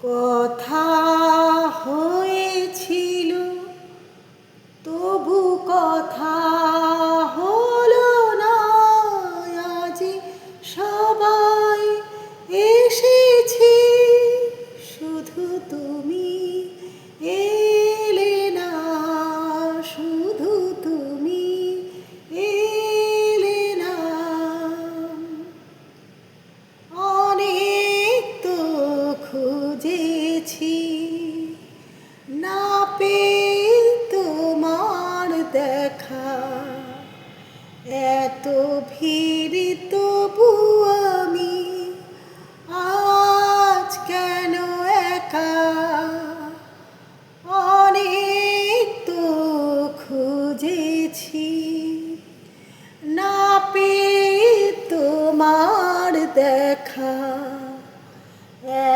কথা হয়েছিল তবু কথা হলো না। আজ সবাই এসেছি, শুধু তুমি এলে না, শুধু তুমি এলে না। অনেক তো খুঁজেছি, না পেয়ে তোমার দেখা। এত ভিড় তবু আমি আজ কেন একা। অনেক তো খুঁজেছি, না পেয়ে তোমার দেখা।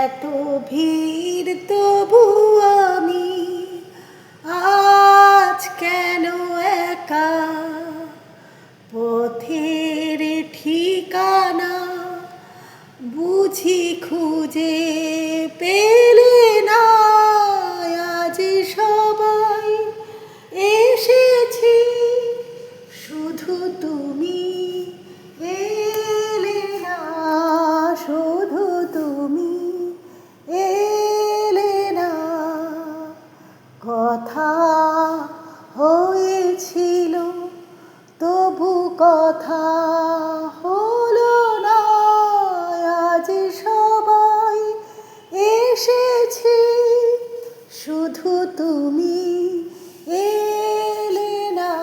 এত ভিড় তবু আমি আজ কেন একা। পথের ঠিকানা বুঝি খুঁজে পেলে না। আজ সবাই এসেছি, শুধু তুমি এলে না, শুধু তুমি এলে না। কথা হয়েছিল তবু কথা হলো না। আজ সবাই এসেছি, শুধু তুমি এলে না,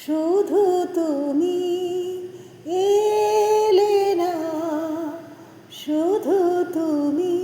শুধু তুমি এলে না, শুধু তুমি